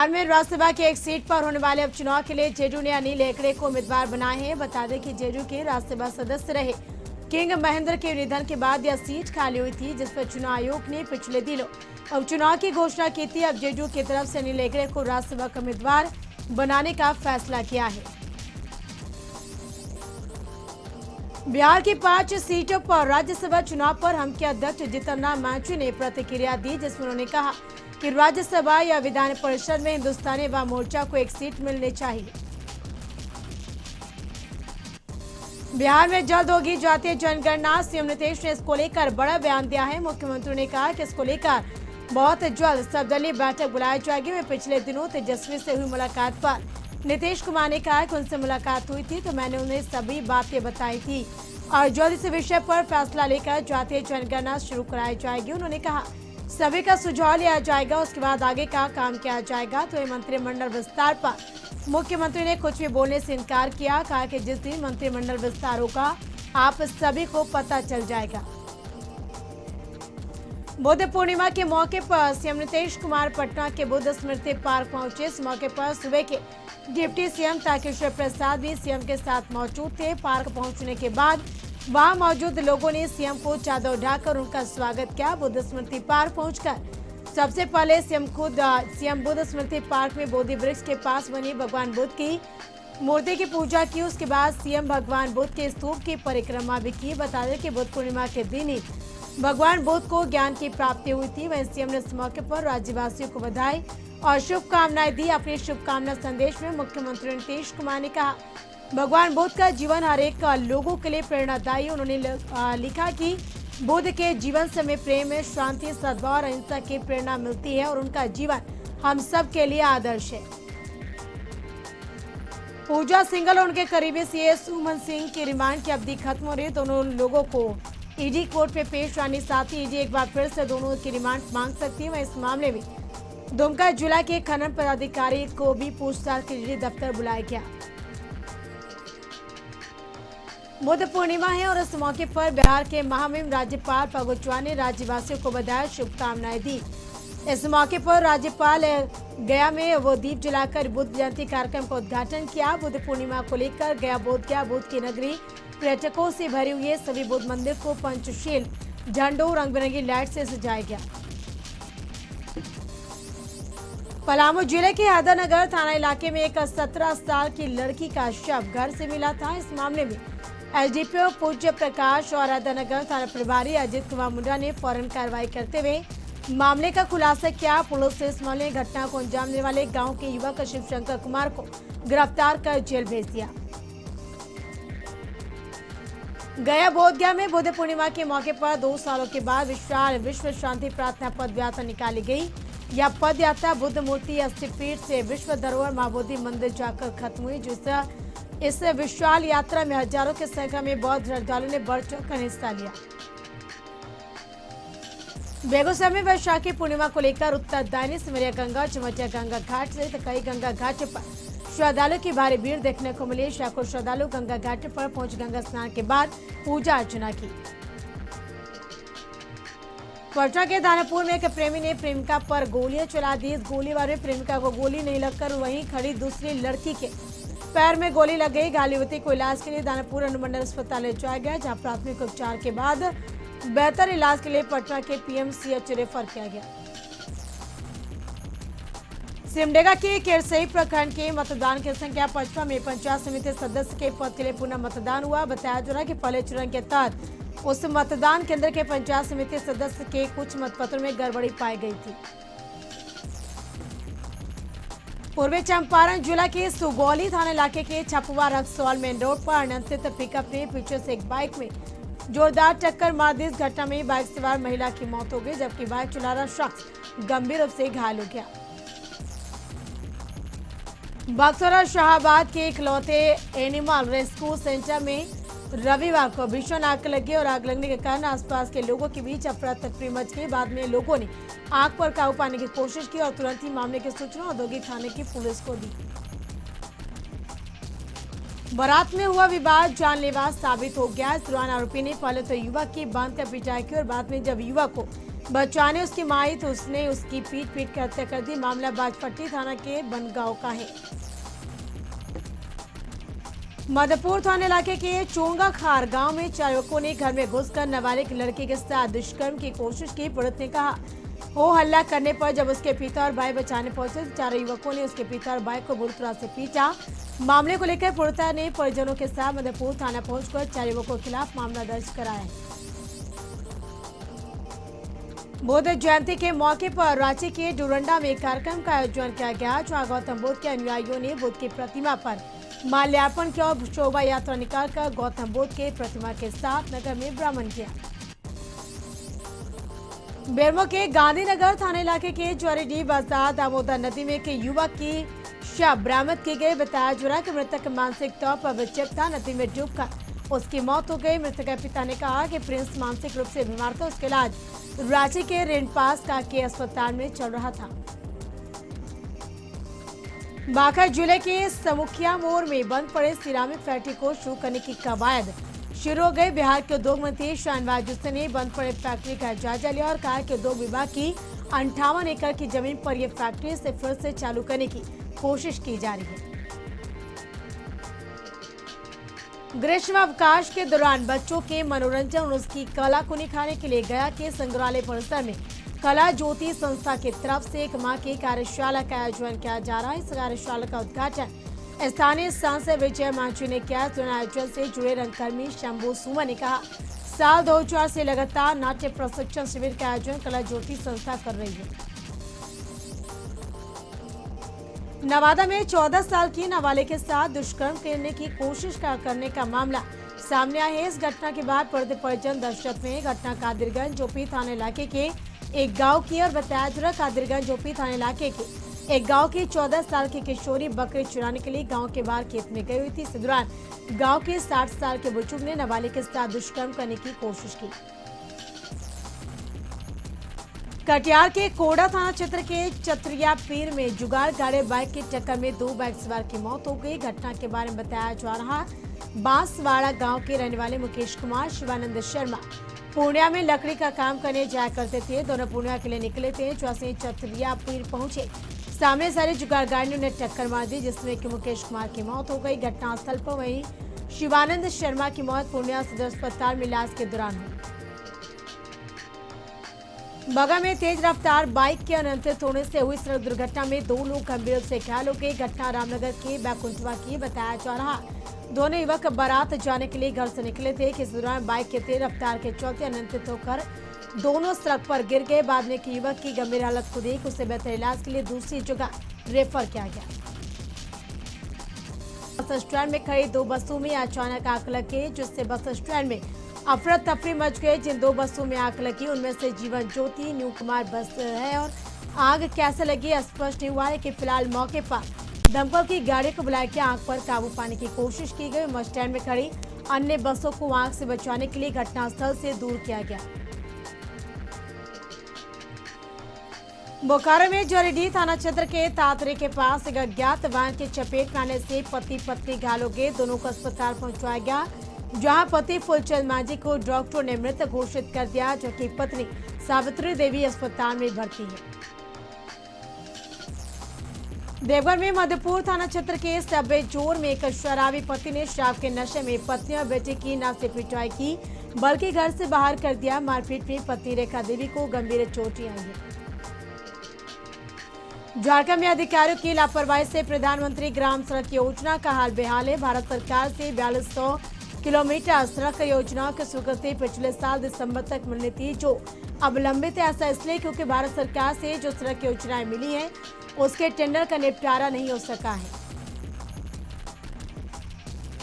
बिहार में राज्यसभा की एक सीट पर होने वाले उपचुनाव के लिए जेडीयू ने अनिल हेगड़े को उम्मीदवार बनाए हैं। बता दें कि जेडीयू के राज्यसभा सदस्य रहे किंग महेंद्र के निधन के बाद यह सीट खाली हुई थी, जिस पर चुनाव आयोग ने पिछले दिनों उपचुनाव की घोषणा की थी। अब जेडीयू की तरफ से अनिल हेगड़े को राज्यसभा का उम्मीदवार बनाने का फैसला किया है। बिहार की 5 सीटों पर राज्यसभा चुनाव पर हम के अध्यक्ष जीतन राम मांझी ने प्रतिक्रिया दी, जिसमें उन्होंने कहा कि राज्यसभा या विधान परिषद में हिंदुस्तानी वाम मोर्चा को एक सीट मिलनी चाहिए। बिहार में जल्द होगी जातीय जनगणना, सीएम नीतीश ने इसको लेकर बड़ा बयान दिया है। मुख्यमंत्री ने कहा कि इसको लेकर बहुत जल्द सर्वदलीय बैठक बुलाई जाएगी। वे पिछले दिनों तेजस्वी से हुई मुलाकात पर नीतीश कुमार ने कहा कि उनसे मुलाकात हुई थी तो मैंने उन्हें सभी बातें बताई थी और जल्द इस विषय पर फैसला लेकर जातीय जनगणना शुरू कराई जाएगी। उन्होंने कहा सभी का सुझाव लिया जाएगा, उसके बाद आगे का काम किया जाएगा। तो ये मंत्रिमंडल विस्तार पर मुख्यमंत्री ने कुछ भी बोलने से इनकार किया। कहा कि जिस दिन मंत्रिमंडल विस्तार होगा आप सभी को पता चल जाएगा। बुद्ध पूर्णिमा के मौके पर सीएम नीतीश कुमार पटना के बुद्ध स्मृति पार्क पहुंचे। इस मौके पर सुबह के डिप्टी सीएम तारकिशोर प्रसाद भी सीएम के साथ मौजूद थे। पार्क पहुंचने के बाद वहां मौजूद लोगों ने सीएम को चादर उठाकर उनका स्वागत किया। बुद्ध स्मृति पार्क पहुंचकर सबसे पहले सीएम बुद्ध स्मृति पार्क में बोधि वृक्ष के पास बनी भगवान बुद्ध की मूर्ति की पूजा की। उसके बाद सीएम भगवान बुद्ध के स्तूप की परिक्रमा भी की। बता दें कि बुद्ध पूर्णिमा के दिन ही भगवान बुद्ध को ज्ञान की प्राप्ति हुई थी। वहीं सीएम ने इस मौके पर राज्यवासियों को बधाई और शुभकामनाएं दी। अपने शुभकामना संदेश में मुख्यमंत्री नीतीश कुमार ने कहा भगवान बुद्ध का जीवन हर एक लोगों के लिए प्रेरणादायी। उन्होंने लिखा कि बुद्ध के जीवन से हमें प्रेम, शांति, सद्भाव और अहिंसा की प्रेरणा मिलती है और उनका जीवन हम सब के लिए आदर्श है। पूजा सिंघल और उनके करीबी सीए सुमन सिंह की रिमांड की अवधि खत्म हो रही। दोनों लोगों को ईडी कोर्ट में पेश आने साथ ही ईडी एक बार फिर से दोनों की रिमांड मांग सकती है। वहीं इस मामले में दुमका जिला के खनन पदाधिकारी को भी पूछताछ के लिए दफ्तर बुलाया गया। बुद्ध पूर्णिमा है और इस मौके पर बिहार के महामहिम राज्यपाल फागू चौहान ने राज्यवासियों को बधाई शुभकामनाएं दी। इस मौके पर राज्यपाल गया में वो दीप जलाकर बुद्ध जयंती कार्यक्रम का उद्घाटन किया। बुद्ध पूर्णिमा को लेकर गया बुद्ध की नगरी पर्यटकों से भरी हुई है। सभी बुद्ध मंदिर को पंचशील झंडों रंग बिरंगी लाइट से सजाया गया। पलामू जिले के हैदरनगर थाना इलाके में एक 17 साल की लड़की का शव घर से मिला था। इस मामले में एसडीपीओ पूज्य प्रकाश और हैदरनगर थाना प्रभारी अजित कुमार मुंडा ने फौरन कार्रवाई करते हुए मामले का खुलासा किया। पुलिस ने इस मामले में घटना को अंजाम देने वाले गांव के युवक शिवशंकर कुमार को गिरफ्तार कर जेल भेज दिया। गया बोधगया में बुद्ध पूर्णिमा के मौके पर 2 सालों के बाद विशाल विश्व शांति प्रार्थना पद यात्रा निकाली गई। यह पद यात्रा बुद्ध मूर्ति अस्थिपीठ से विश्व धरोहर महाबोधि मंदिर जाकर खत्म हुई। इस विशाल यात्रा में हजारों की संख्या में बौद्ध श्रद्धालुओं ने बढ़ चढ़कर हिस्सा लिया। बेगूसराय में वैशाखी पूर्णिमा को लेकर उत्तरदायिनी सिमरिया गंगा, चमटिया गंगा घाट सहित कई गंगा घाट पर श्रद्धालुओं की भारी भीड़ देखने को मिली। सैकड़ों श्रद्धालु गंगा घाट पर पहुंच गंगा स्नान के बाद पूजा अर्चना की। पटना के दानापुर में एक प्रेमी ने प्रेमिका पर गोलियां चला दी। इस गोलीबार में प्रेमिका को गोली नहीं लगकर वहीं खड़ी दूसरी लड़की के पैर में गोली लग गई। घायल युवती को इलाज के लिए दानापुर अनुमंडल अस्पताल ले जाया गया, जहां प्राथमिक उपचार के बाद बेहतर इलाज के लिए पटना के पीएमसीएच रेफर किया गया। सिमडेगा के केरसई प्रखंड के मतदान की संख्या 55 में पंचायत समिति सदस्य के पद के लिए पुनः मतदान हुआ। बताया जा रहा है कि पहले चरण के तहत उस मतदान केंद्र के पंचायत समिति सदस्य के कुछ मतपत्रों में गड़बड़ी पाई गई थी। पूर्वी चंपारण जिला के सुगौली थाना इलाके के छपुआ रक्सौल मेन रोड पर अनियंत्रित पिकअप ने पीछे से एक बाइक में जोरदार टक्कर मार दी। इस घटना में बाइक सवार महिला की मौत हो गई, जबकि बाइक चला रहा शख्स गंभीर रूप से घायल हो गया। बक्सर और शाहबाद के इकलौते एनिमल रेस्क्यू सेंटर में रविवार को भीषण आग लगी और आग लगने के कारण आसपास के लोगों के बीच अफरा तफरी मच गई। बाद में लोगों ने आग पर काबू पाने की कोशिश की और तुरंत ही मामले की सूचना औद्योगिक थाने की पुलिस को दी। बारात में हुआ विवाद जानलेवा साबित हो गया। इस दौरान आरोपी ने पहले तो युवक की बांधकर पिटाई की और बाद में जब युवक को बचाने उसकी माई तो उसने उसकी पीट कर हत्या कर दी। मामला बाजपट्टी थाना के बनगांव का है। मधुपुर थाना इलाके के चोंगा खार गांव में 4 युवकों ने घर में घुसकर नाबालिग लड़की के साथ दुष्कर्म की कोशिश की। पीड़ित ने कहा हो हल्ला करने पर जब उसके पिता और भाई बचाने पहुंचे तो 4 युवकों ने उसके पिता और भाई को बुरी तरह से पीटा। मामले को लेकर पीड़िता ने परिजनों के साथ मधुपुर थाना पहुंचकर 4 युवकों के खिलाफ मामला दर्ज कराया है। बुद्ध जयंती के मौके पर रांची के डुरंडा में कार्यक्रम का आयोजन किया गया, जहां गौतम बुद्ध के अनुयायियों ने बुद्ध की प्रतिमा पर माल्यार्पण किया और शोभा यात्रा निकालकर गौतम बुद्ध के प्रतिमा के साथ नगर में भ्रमण किया। बेरमो के गांधीनगर थाना इलाके के ज्वारीडीह बाजार दामोदर नदी में एक युवक की शव बरामद की गई। बताया जा रहा है कि मृतक मानसिक तौर पर विक्षिप्त था। नदी में डूबकर उसकी मौत हो गई। मृतक के पिता ने कहा कि प्रिंस मानसिक रूप से बीमार था। उसका इलाज रांची के रेणपास का के अस्पताल में चल रहा था। बांका जिले के समुखिया मोड़ में बंद पड़े सिरामिक फैक्ट्री को शुरू करने की कवायद शुरू हो गई। बिहार के उद्योग मंत्री शाहनवाज हुसैन ने बंद पड़े फैक्ट्री का जायजा लिया और कहा कि उद्योग विभाग की 58 एकड़ की जमीन पर यह फैक्ट्री से फिर से चालू करने की कोशिश की जा रही है। ग्रीष्म अवकाश के दौरान बच्चों के मनोरंजन और उसकी कला को निखारने के लिए गया के संग्रहालय परिसर में कला ज्योति संस्था की तरफ से एक माह की कार्यशाला का आयोजन किया जा रहा है। इस कार्यशाला का उद्घाटन स्थानीय सांसद विजय मांझी ने किया। आयोजन से जुड़े रंगकर्मी शंभू सुमन ने कहा साल 2004 से लगातार नाट्य प्रशिक्षण शिविर का आयोजन कला ज्योति संस्था कर रही है। नवादा में 14 साल की नाबालिग के साथ दुष्कर्म करने की कोशिश करने का मामला सामने आया है। इस घटना के बाद पीड़ित परिजन दहशत में। घटना कादिरगंज जोपी थाना इलाके के एक गांव की और बताया जा रहा कादिरगंज जोपी थाना इलाके के एक गांव की 14 साल की किशोरी बकरी चुराने के लिए गांव के बाहर खेत में गई हुई थी। इस दौरान गांव के 60 साल के बुजुर्ग ने नाबालिग के साथ दुष्कर्म करने की कोशिश की। कटिहार के कोड़ा थाना क्षेत्र के चतरिया पीर में जुगाड़ गाड़े बाइक की टक्कर में 2 बाइक सवार की मौत हो गई। घटना के बारे में बताया जा रहा बांसवाड़ा गांव के रहने वाले मुकेश कुमार शिवानंद शर्मा पूर्णिया में लकड़ी का काम करने जाया करते थे। दोनों पूर्णिया के लिए निकले थे। जैसे चतरिया पीर पहुंचे सामने सारे जुगाड़ गाड़ी ने उन्हें टक्कर मार दी, जिसमें कि मुकेश कुमार की मौत हो गई। घटनास्थल पर वहीं शिवानंद शर्मा की मौत पूर्णिया सदर अस्पताल में इलाज के दौरान हुई। बगा में तेज रफ्तार बाइक के अनियंत्रित होने से हुई सड़क दुर्घटना में 2 लोग गंभीर रूप से घायल हो गए। घटना रामनगर के बैकुंठवा की बताया जा रहा। दोनों युवक बारात जाने के लिए घर से निकले थे कि इस दौरान बाइक के तेज रफ्तार के चलते अनियंत्रित होकर दोनों सड़क पर गिर गए। बाद में युवक की गंभीर हालत को देख उसे बेहतर इलाज के लिए दूसरी जगह रेफर किया गया। बस स्टैंड में खड़ी 2 बसों में अचानक आग लग गई, जिससे बस स्टैंड में अफरा तफरी मच गई। जिन 2 बसों में आग लगी उनमें से जीवन ज्योति न्यू कुमार बस है और आग कैसे लगी स्पष्ट नहीं हुआ है कि फिलहाल मौके पर दमकल की गाड़ी को बुलाकर के आग पर काबू पाने की कोशिश की गई। बस स्टैंड में खड़ी अन्य बसों को आग से बचाने के लिए घटनास्थल से दूर किया गया। बोकारो में ज्वारीडीह थाना क्षेत्र के तातरे के पास एक अज्ञात वाहन की चपेट में आने से पति पत्नी घायल हो गए। दोनों को अस्पताल पहुंचाया गया, जहां पति फुलचंद मांझी को डॉक्टर ने मृत घोषित कर दिया, जबकि पत्नी सावित्री देवी अस्पताल में भर्ती है। देवघर में मधुपुर थाना क्षेत्र के सबे जोर में एक शराबी पति ने शराब के नशे में पत्नी और बेटे की न सिर्फ पिटाई की बल्कि घर से बाहर कर दिया। मारपीट में पत्नी रेखा देवी को गंभीर चोटें आई है। झारखंड में अधिकारियों की लापरवाही से प्रधानमंत्री ग्राम सड़क योजना का हाल बेहाल है। भारत सरकार से 4200 किलोमीटर सड़क योजनाओं की स्वीकृति पिछले साल दिसंबर तक मिलनी थी, जो अब लंबित है। ऐसा इसलिए क्योंकि भारत सरकार से जो सड़क योजनाएं मिली हैं उसके टेंडर का निपटारा नहीं हो सका है।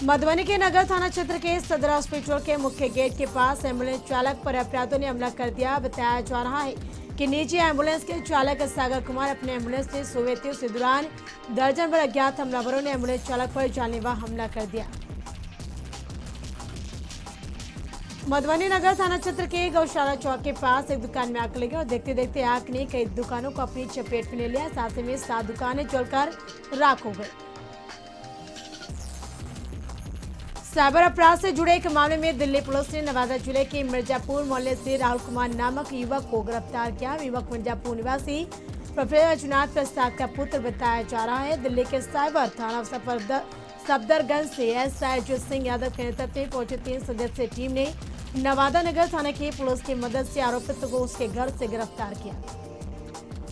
मधुबनी के नगर थाना क्षेत्र के सदर हॉस्पिटल के मुख्य गेट के पास एम्बुलेंस चालक पर अपराधियों ने हमला कर दिया। बताया जा रहा है कि निजी एम्बुलेंस के चालक सागर कुमार अपने एम्बुलेंस से सोए थे। उसी दौरान दर्जन भर अज्ञात हमलावरों ने एम्बुलेंस चालक पर जानलेवा हमला कर दिया। मधुबनी नगर थाना क्षेत्र के गौशाला चौक के पास एक दुकान में आग लगी और देखते देखते आग ने कई दुकानों को अपनी चपेट में ले लिया। साथ ही में 7 दुकानें जलकर राख हो गई। साइबर अपराध से जुड़े एक मामले में दिल्ली पुलिस ने नवादा जिले के मिर्जापुर मोहल्ले से राहुल कुमार नामक युवक को गिरफ्तार किया। युवक मिर्जापुर निवासी प्रोफेसर अजुनाथ प्रसाद का पुत्र बताया जा रहा है। दिल्ली के साइबर थाना सफदरगंज से एसआई अजय सिंह यादव के नेतृत्व में पहुंची 3 सदस्यीय टीम ने नवादा नगर थाने की पुलिस की मदद से आरोपित को उसके घर से गिरफ्तार किया।